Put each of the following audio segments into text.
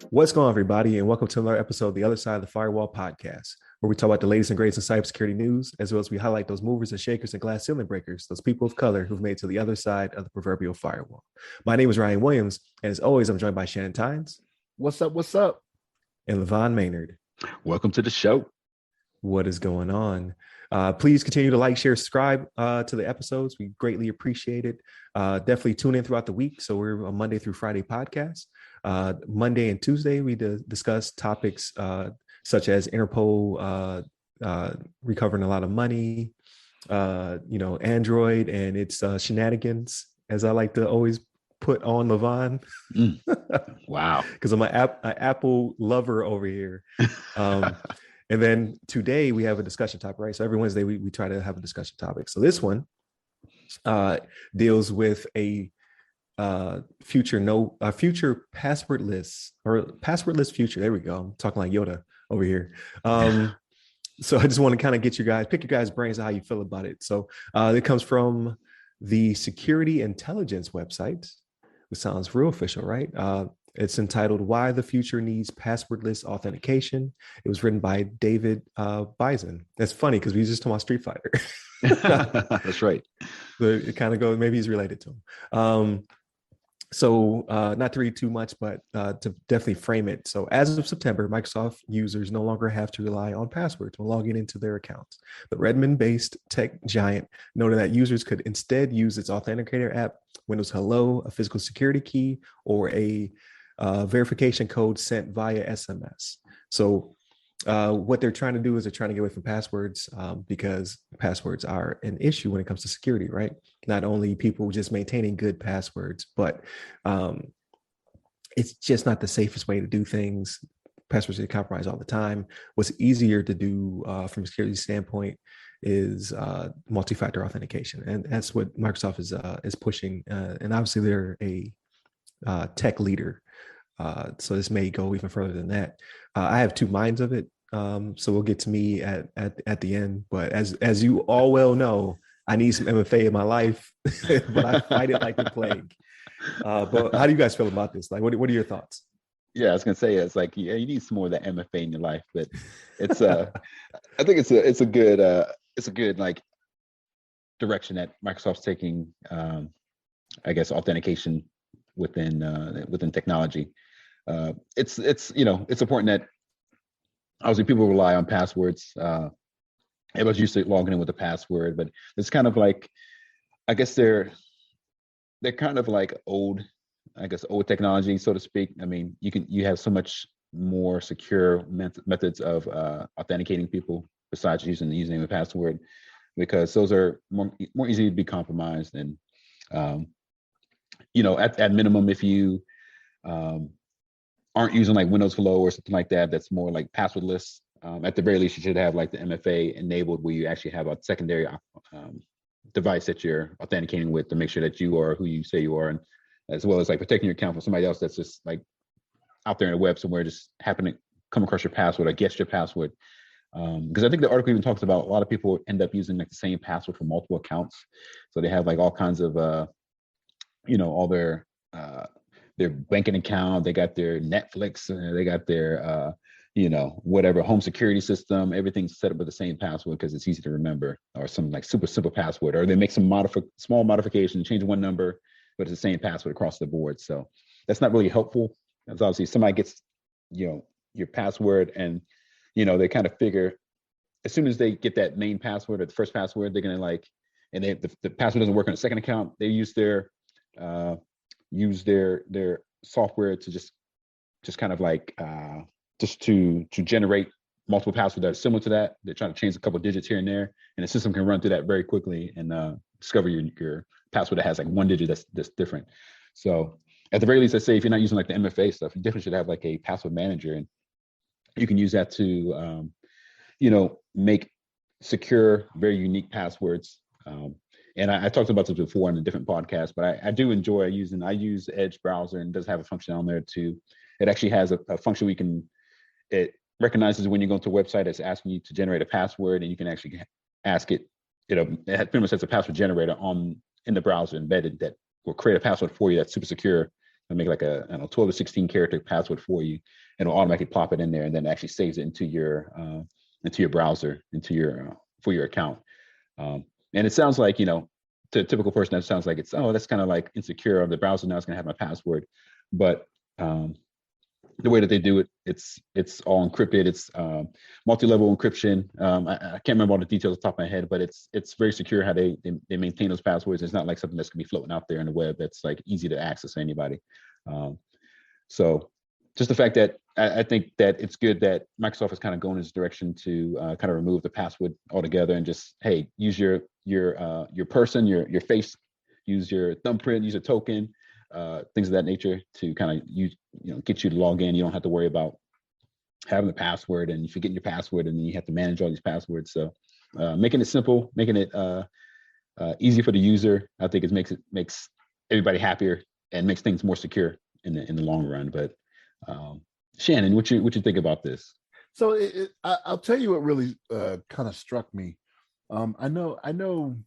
What's going on, everybody, and welcome to another episode of the Other Side of the Firewall podcast, where we talk about the latest and greatest in cybersecurity news, as well as we highlight those movers and shakers and glass ceiling breakers, those people of color who've made it to the other side of the proverbial firewall. My name is Ryan Williams, and as always, I'm joined by Shannon Tynes. What's up? What's up? And LeVon Maynard. Welcome to the show. What is going on? Please continue to like, share, subscribe to the episodes. We greatly appreciate it. Definitely tune in throughout the week. So we're a Monday through Friday podcast. Monday and Tuesday, we discuss topics such as Interpol recovering a lot of money, Android and its shenanigans, as I like to always put on LeVon. Wow. Because I'm an Apple lover over here. And then today we have a discussion topic, right? So every Wednesday we try to have a discussion topic. So this one deals with a future passwordless future. There we go. I'm talking like Yoda over here. So I just want to kind of pick your guys' brains on how you feel about it. So it comes from the Security Intelligence website, which sounds real official, right? It's entitled "Why the Future Needs Passwordless Authentication." It was written by David Bison. That's funny because we just talked about Street Fighter. That's right. So it kind of goes, maybe he's related to him. So not to read too much, but to definitely frame it. So as of September, Microsoft users no longer have to rely on passwords when logging into their accounts. The Redmond-based tech giant noted that users could instead use its authenticator app, Windows Hello, a physical security key, or a verification code sent via SMS. So what they're trying to do is they're trying to get away from passwords because passwords are an issue when it comes to security, right? Not only people just maintaining good passwords, but it's just not the safest way to do things. Passwords get compromised all the time. What's easier to do from a security standpoint is multi-factor authentication, and that's what Microsoft is pushing. And obviously, they're a tech leader. So this may go even further than that. I have two minds of it. So we'll get to me at the end. But as you all well know, I need some MFA in my life, but I fight it like the plague. But how do you guys feel about this? Like, what are your thoughts? Yeah, I was gonna say it's like, yeah, you need some more of that MFA in your life, but it's I think it's a good like direction that Microsoft's taking. I guess authentication within technology. It's important that obviously people rely on passwords. Everybody's used to logging in with a password, but it's kind of like, I guess they're kind of like old technology, so to speak. I mean, you have so much more secure methods of authenticating people besides using the username and password, because those are more easy to be compromised. And at minimum, if you aren't using like Windows Hello or something like that, that's more like passwordless. At the very least, you should have like the MFA enabled, where you actually have a secondary device that you're authenticating with to make sure that you are who you say you are, and as well as like protecting your account from somebody else that's just like out there in the web somewhere, just happen to come across your password or guess your password. Because I think the article even talks about a lot of people end up using like the same password for multiple accounts, so they have like all kinds of all their banking account, they got their Netflix, they got their whatever home security system, everything's set up with the same password because it's easy to remember, or some like super simple password, or they make some small modification, change one number, but it's the same password across the board. So that's not really helpful. Because obviously somebody gets your password, and they kind of figure as soon as they get that main password or the first password, they're gonna and the password doesn't work on the second account, they use their software to just kind of like just to generate multiple passwords that are similar to that. They're trying to change a couple of digits here and there, and the system can run through that very quickly and discover your password that has like one digit that's different. So at the very least, I say if you're not using like the MFA stuff, you definitely should have like a password manager, and you can use that to make secure, very unique passwords. And I talked about this before in a different podcast, but I do enjoy I use Edge browser, and it does have a function on there too. It actually has a function it recognizes when you go to a website that's asking you to generate a password, and you can actually ask it, it pretty much has a password generator in the browser embedded that will create a password for you that's super secure and make like a, I don't know, 12 to 16 character password for you, and it'll automatically plop it in there, and then it actually saves it into your browser, into your for your account. And it sounds like, to a typical person, that sounds like it's, oh, that's kind of like insecure. The browser now is going to have my password, but the way that they do it, it's all encrypted. It's multi-level encryption. I can't remember all the details off the top of my head, but it's very secure how they maintain those passwords. It's not like something that's going to be floating out there in the web that's like easy to access to anybody. So just the fact that I think that it's good that Microsoft is kind of going in this direction to kind of remove the password altogether and just, hey, use your person, your face, use your thumbprint, use a token, things of that nature to kind of get you to log in. You don't have to worry about having the password and you forgetting your password, and then you have to manage all these passwords. So making it simple, making it easy for the user, I think it makes everybody happier and makes things more secure in the long run. But Shannon, what you think about this? So I'll tell you what really kind of struck me. I know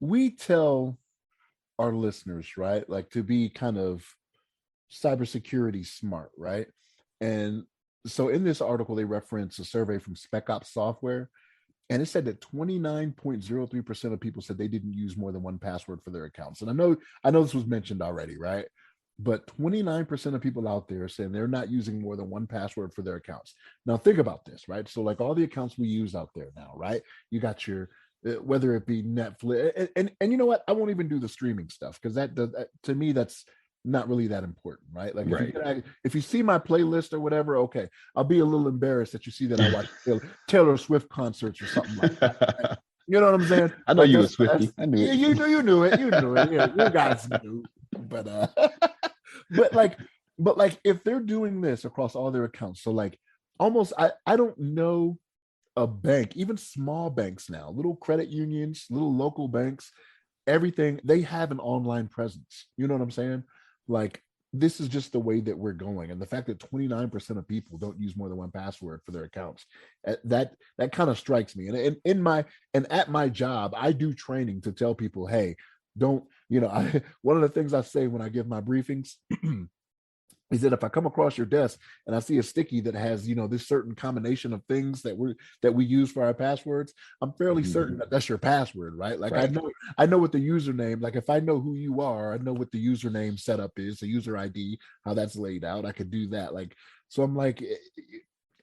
we tell our listeners, right, like to be kind of cybersecurity smart, right? And so in this article, they reference a survey from Spec Ops Software, and it said that 29.03% of people said they didn't use more than one password for their accounts. And I know this was mentioned already, right? But 29% of people out there are saying they're not using more than one password for their accounts. Now think about this, right? So like all the accounts we use out there now, right? You got your whether it be Netflix, and you know what? I won't even do the streaming stuff because that to me that's not really that important, right? Like if you see my playlist or whatever, okay, I'll be a little embarrassed that you see that I watch Taylor Swift concerts or something like that. Right? You know what I'm saying? I know like you were Swifty. I knew it. You knew it. Yeah, you guys knew. But but like if they're doing this across all their accounts, so like almost I don't know a bank, even small banks now, little credit unions, little local banks, everything, they have an online presence. You know what I'm saying? Like this is just the way that we're going. And the fact that 29% of people don't use more than one password for their accounts, that kind of strikes me. And at my job, I do training to tell people, hey, don't, one of the things I say when I give my briefings is that if I come across your desk and I see a sticky that has, this certain combination of things that we use for our passwords, I'm fairly certain that that's your password, right? Like right. I know what the username, like if I know who you are, I know what the username setup is, the user ID, how that's laid out. I could do that. Like, so I'm like,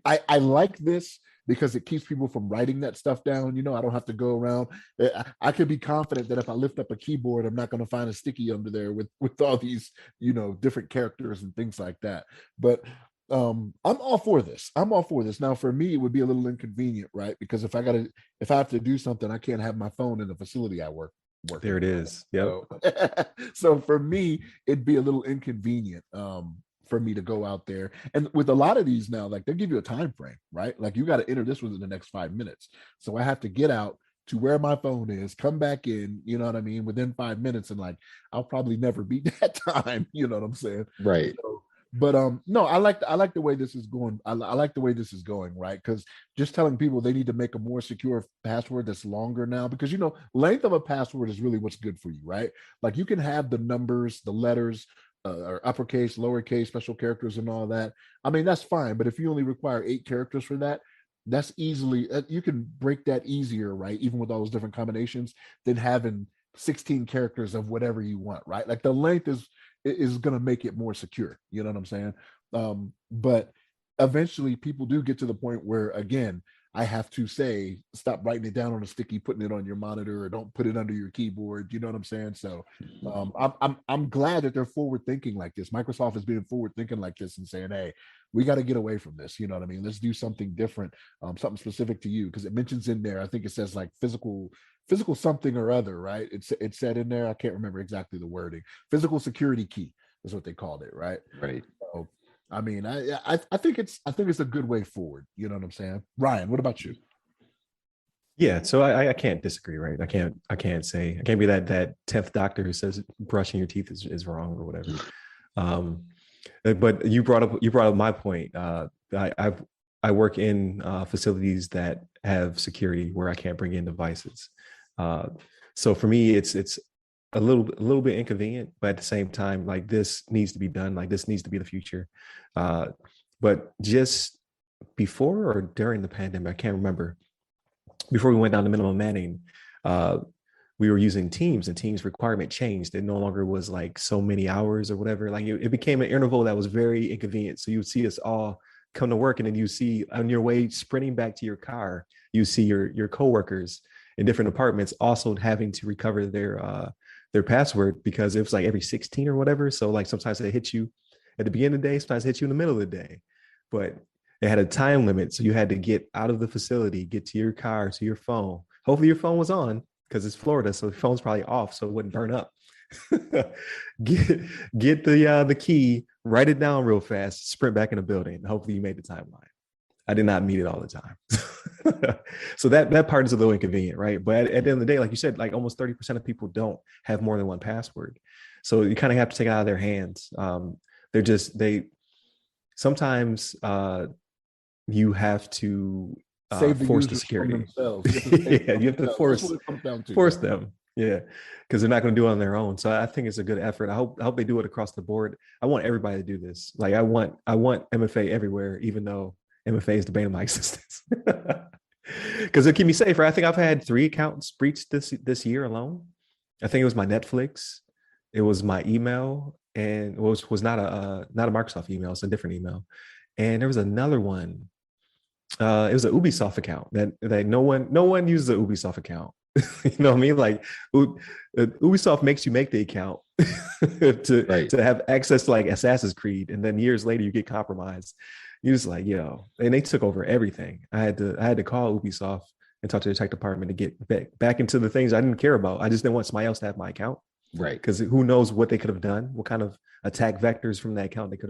I like this because it keeps people from writing that stuff down. I don't have to go around. I could be confident that if I lift up a keyboard, I'm not going to find a sticky under there with all these, different characters and things like that. But I'm all for this. Now, for me, it would be a little inconvenient, right? Because if I have to do something, I can't have my phone in the facility I work. There it is. Yep. So for me, it'd be a little inconvenient. For me to go out there, and with a lot of these now, like they give you a time frame, right? Like you got to enter this within the next 5 minutes. So I have to get out to where my phone is, come back in, you know what I mean, within 5 minutes, and like I'll probably never beat that time. You know what I'm saying? Right. So, but no, I like the way this is going. I like the way this is going, right? Because just telling people they need to make a more secure password that's longer now, because length of a password is really what's good for you, right? Like you can have the numbers, the letters, or uppercase, lowercase, special characters, and all that. I mean, that's fine. But if you only require 8 characters for that, that's easily, you can break that easier, right? Even with all those different combinations than having 16 characters of whatever you want, right? Like the length is going to make it more secure. You know what I'm saying? But eventually people do get to the point where, again, I have to say, stop writing it down on a sticky, putting it on your monitor, or don't put it under your keyboard. You know what I'm saying? So I'm glad that they're forward thinking like this. Microsoft is being forward thinking like this and saying, hey, we got to get away from this. You know what I mean? Let's do something different, something specific to you. Because it mentions in there, I think it says like physical something or other, right? It said in there, I can't remember exactly the wording. Physical security key is what they called it, right? Right. So, I mean, I think it's a good way forward. You know what I'm saying? Ryan, what about you? Yeah, so I can't disagree, right? I can't be that 10th doctor who says brushing your teeth is wrong or whatever. But you brought up my point. I work in facilities that have security where I can't bring in devices. So for me, it's a little bit inconvenient, but at the same time, like this needs to be done. Like this needs to be the future. Uh, but just before or during the pandemic, I can't remember. Before we went down to minimum manning, uh, we were using Teams, and Teams requirement changed. It no longer was like so many hours or whatever. Like it became an interval that was very inconvenient. So you would see us all come to work, and then you see on your way sprinting back to your car, you see your coworkers in different departments also having to recover their password, because it was like every 16 or whatever. So like sometimes they hit you at the beginning of the day, sometimes they hit you in the middle of the day. But they had a time limit. So you had to get out of the facility, get to your car, to your phone. Hopefully your phone was on, because it's Florida. So the phone's probably off so it wouldn't burn up. get the key, write it down real fast, sprint back in the building. Hopefully you made the timeline. I did not meet it all the time. So that part is a little inconvenient, right? But at the end of the day, like you said, like almost 30% of people don't have more than one password. So you kind of have to take it out of their hands. They sometimes you have to Save the force the users from security. themselves. Yeah, you have to That's what it comes down to. force them. Yeah, because they're not going to do it on their own. So I think it's a good effort. I hope they do it across the board. I want everybody to do this. Like I want MFA everywhere, even though MFA is the bane of my existence. Because it keep me safer. I think I've had 3 accounts breached this year alone. I think it was my Netflix, it was my email, and it was not a Microsoft email. It's a different email. And there was another one. It was an Ubisoft account that no one uses an Ubisoft account. You know what I mean? Like Ubisoft makes you make the account to have access to like Assassin's Creed, and then years later you get compromised. You're just like, yo, and they took over everything. I had to call Ubisoft and talk to the tech department to get back into the things I didn't care about. I just didn't want somebody else to have my account. Right. Because who knows what they could have done, what kind of attack vectors from that account they could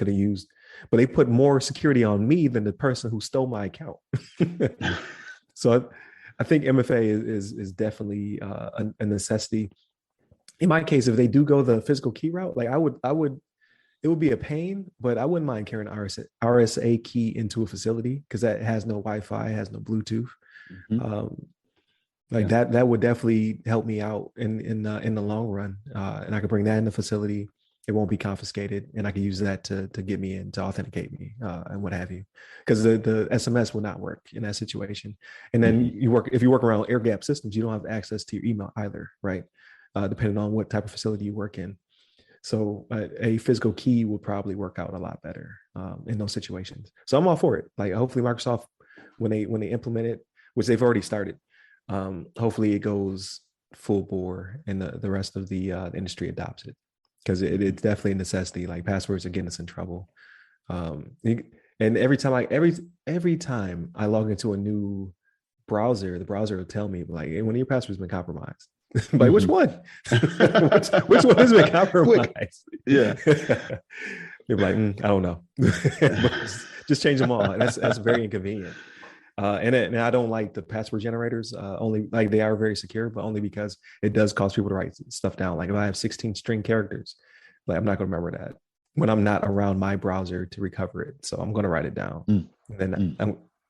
have used. But they put more security on me than the person who stole my account. So I think MFA is definitely a necessity. In my case, if they do go the physical key route, like I would, it would be a pain, but I wouldn't mind carrying RSA key into a facility, because that has no Wi-Fi, has no Bluetooth. Mm-hmm. That would definitely help me out in the long run, and I could bring that in the facility. It won't be confiscated, and I can use that to get me in, to authenticate me, and what have you. Because the SMS will not work in that situation. And then if you work around air gap systems, you don't have access to your email either, right? Depending on what type of facility you work in. So a physical key will probably work out a lot better in those situations. So I'm all for it. Like hopefully Microsoft, when they implement it, which they've already started, hopefully it goes full bore and the rest of the industry adopts it, because it's definitely a necessity. Like passwords are getting us in trouble. And every time I log into a new browser, the browser will tell me like, hey, one of your passwords has been compromised. Like, which one? which one has been compromised? Yeah. You're like, I don't know. Just change them all. That's very inconvenient. And I don't like the password generators. Only like they are very secure, but only because it does cause people to write stuff down. Like if I have 16 string characters, like I'm not going to remember that when I'm not around my browser to recover it. So I'm going to write it down, and then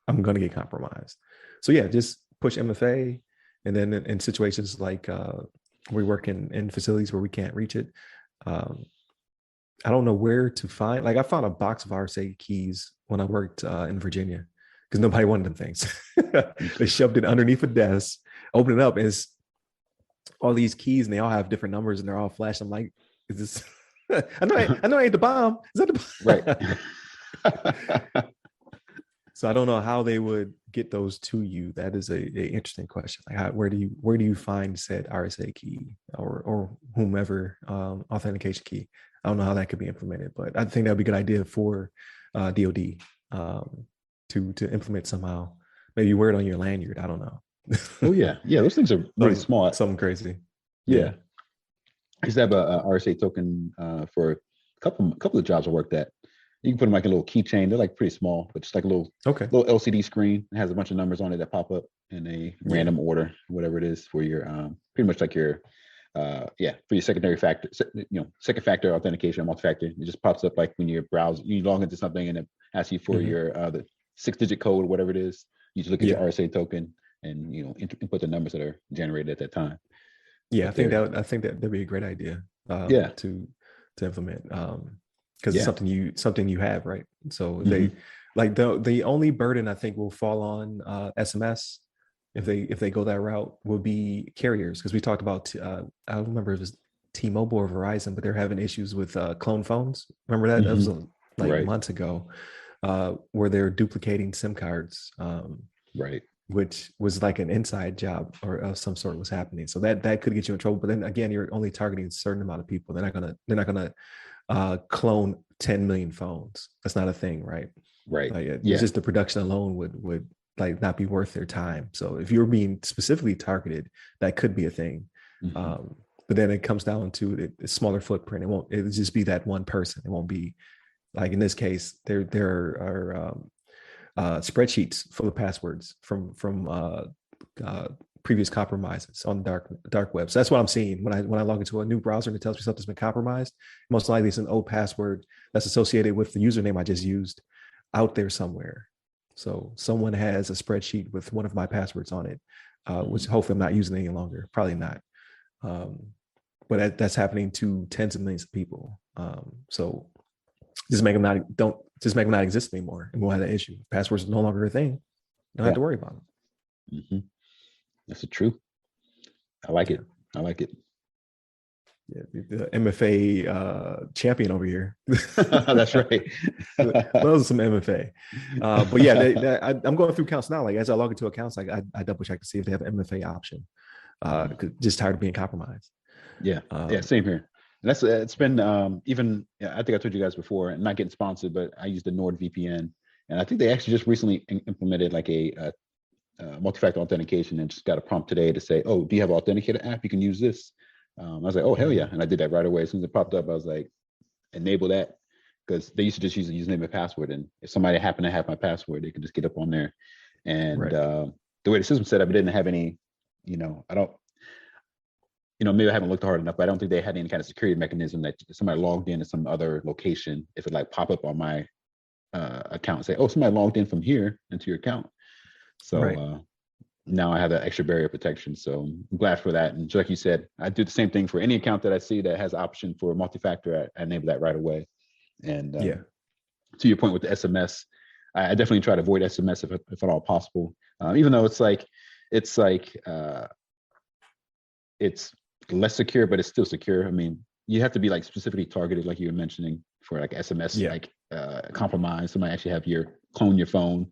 I'm going to get compromised. So yeah, just push MFA. And then in situations like we work in facilities where we can't reach it, I don't know where to find. Like I found a box of RSA keys when I worked in Virginia, because nobody wanted them things. They shoved it underneath a desk, opened it up, and it's all these keys, and they all have different numbers, and they're all flashed. I'm like, is this? I know I ain't the bomb. Is that the bomb? Right. So I don't know how they would get those to you. That is a interesting question. Like, where do you find said RSA key or whomever authentication key? I don't know how that could be implemented, but I think that would be a good idea for DoD to implement somehow. Maybe you wear it on your lanyard. I don't know. Oh yeah, those things are really small. Something crazy. Yeah. I used to have a RSA token for a couple of jobs I worked at. You can put them like a little keychain. They're like pretty small, but just like a little LCD screen. It has a bunch of numbers on it that pop up in a random order, whatever it is, for your pretty much like your for your secondary factor, second factor authentication, multi-factor. It just pops up like when you're browsing, you log into something and it asks you for your the 6-digit code or whatever it is. You just look at your RSA token and input the numbers that are generated at that time. Yeah, with their I think that that'd be a great idea yeah to implement because it's yeah something you have, right? So hmm they like the only burden I think will fall on SMS if they go that route will be carriers because we talked about I don't remember if it was T-Mobile or Verizon, but they're having issues with clone phones. Remember that? That hmm was like right months ago, where they're duplicating SIM cards. right Which was like an inside job or of some sort was happening. So that could get you in trouble. But then again, you're only targeting a certain amount of people. They're not gonna clone 10 million phones. That's not a thing, right? right Like it's yeah just the production alone would like not be worth their time. So if you're being specifically targeted, that could be a thing. hmm Um, but then it comes down to a smaller footprint. It'll just be that one person. It won't be like in this case, there are spreadsheets full of passwords from previous compromises on dark web. So that's what I'm seeing when I log into a new browser and it tells me something's been compromised. Most likely, it's an old password that's associated with the username I just used out there somewhere. So someone has a spreadsheet with one of my passwords on it, which hopefully I'm not using any longer. Probably not. Um, but that's happening to tens of millions of people. So just make them not exist anymore, and we'll have that issue. Passwords are no longer a thing. Don't have yeah to worry about them. hmm that's the truth. I like Yeah, it. I like it. yeah. The MFA champion over here. That's right. Those are some MFA. But yeah, I'm going through accounts now. Like as I log into accounts, like I double check to see if they have an MFA option. Just tired of being compromised. Yeah, yeah, Um, same here. And that's it's been even yeah, I think I told you guys before, and not getting sponsored, but I use the NordVPN, and I think they actually just recently implemented like a multi-factor authentication, and just got a prompt today to say, "Oh, do you have an authenticator app? You can use this." I was like, "Oh hell yeah!" And I did that right away. As soon as it popped up, I was like, "Enable that," because they used to just use a username and password, and if somebody happened to have my password, they could just get up on there. And right. the way the system set up, it didn't have any, I don't maybe I haven't looked hard enough, but I don't think they had any kind of security mechanism that if somebody logged in to some other location, if it like pop up on my account and say, "Oh, somebody logged in from here into your account." So Right. now I have that extra barrier protection. So I'm glad for that. And just like you said, I do the same thing for any account that I see that has option for multi-factor. I enable that right away. And Yeah. to your point with the SMS, I definitely try to avoid SMS if at all possible. Even though it's less secure, but it's still secure. I mean, you have to be like specifically targeted, like you were mentioning, for like SMS, Yeah. like compromise. Somebody actually clone your phone.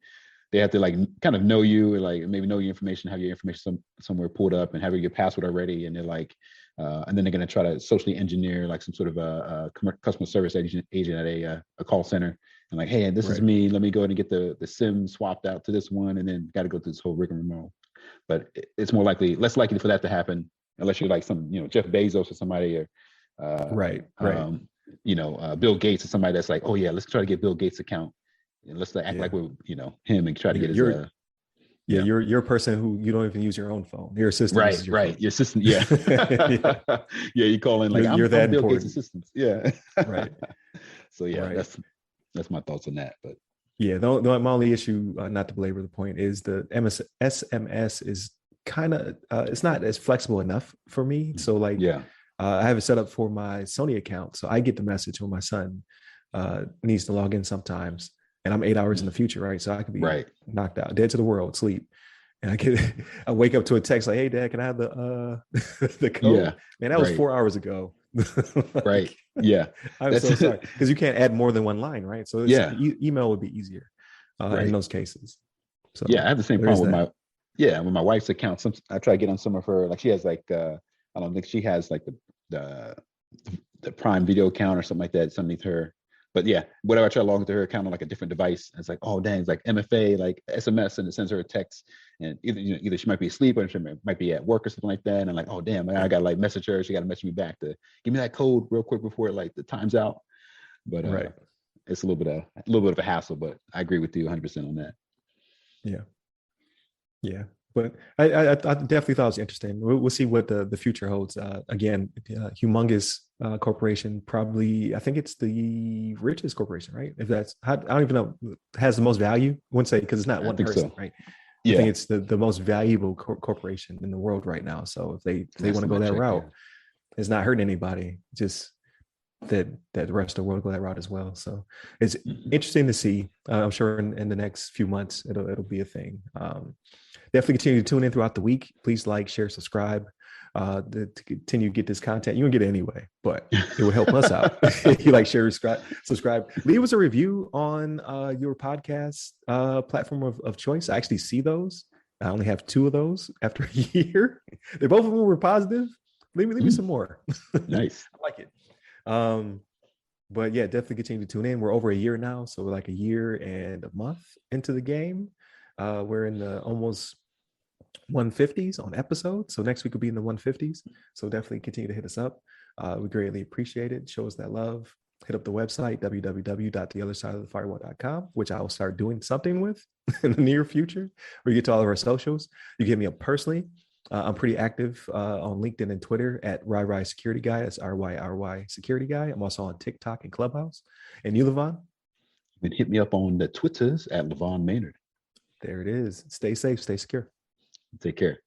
They have to like kind of know you, or like maybe know your information, have your information somewhere pulled up, and have your password already. And they're like, and then they're going to try to socially engineer like some sort of a customer service agent at a call center, and like, "Hey, this is Right. me. Let me go ahead and get the SIM swapped out to this one, and then got to go through this whole rigmarole." But it's less likely for that to happen unless you're like some, Jeff Bezos or somebody, or Right. Right. Bill Gates or somebody that's like, "Oh yeah, let's try to get Bill Gates' account and let's act Yeah. like we're, him, and try to get his You're yeah. you're a person who you don't even use your own phone. Your assistant Right, uses your right. phone. Your assistant, yeah. Yeah. Yeah, you call in like, You're I'm that Bill Gates' important. assistant. Yeah. Right. So yeah, Right. that's my thoughts on that. But Yeah. My only issue, not to belabor the point, is the SMS is kind of it's not as flexible enough for me. So like yeah. I have it set up for my Sony account, so I get the message when my son needs to log in sometimes, and I'm 8 hours in the future, right? So I could be Right. knocked out, dead to the world, sleep, and I wake up to a text like, "Hey, Dad, can I have the the code?" Yeah. Man, that was Right. 4 hours ago. Right. Like, Yeah. I'm That's so sorry because you can't add more than one line, right? So yeah. email would be easier in Right. those cases. Yeah, I So have the same there's problem with that. with my wife's account. I try to get on some of her, like she has like I don't think she has like the the Prime Video account or something like that. It's underneath her. But yeah, whatever, I try to log into her account on like a different device. And it's like, oh dang, it's like MFA, like SMS, and it sends her a text. And either she might be asleep or she might be at work or something like that. And I'm like, oh damn, I gotta like message her. She gotta message me back to give me that code real quick before like the time's out. But Right. it's a little bit of a hassle. But I agree with you 100% on that. Yeah. Yeah, but I definitely thought it was interesting. We'll see what the future holds. Again, humongous corporation, probably. I think it's the richest corporation, right? If that's, I don't even know, has the most value. I wouldn't say because it's not I one think person, so. right? I think Yeah. it's the most valuable corporation in the world right now. So if they That's want to go my that check, route, yeah. it's not hurting anybody. Just that the rest of the world go that route as well. So it's Mhm. interesting to see. I'm sure in the next few months it'll be a thing. Definitely continue to tune in throughout the week. Please like, share, subscribe. To continue to get this content. You don't get it anyway, but it would help us out. You like, share, subscribe. Leave us a review on your podcast platform of choice. I actually see those. I only have 2 of those after a year. They both of them were positive. Leave me some more. Nice. I like it. But yeah, definitely continue to tune in. We're over a year now, so we're like a year and a month into the game. We're in the almost 150s on episodes. So next week will be in the 150s. So definitely continue to hit us up. We greatly appreciate it. Show us that love. Hit up the website, www.theothersideofthefirewall.com, which I will start doing something with in the near future, where you get to all of our socials. You can hit me up personally. I'm pretty active on LinkedIn and Twitter at RyRy Security Guy. That's RYRY Security Guy. I'm also on TikTok and Clubhouse. And you, LeVon? You can hit me up on the Twitters at LeVon Maynard. There it is. Stay safe, stay secure. Take care.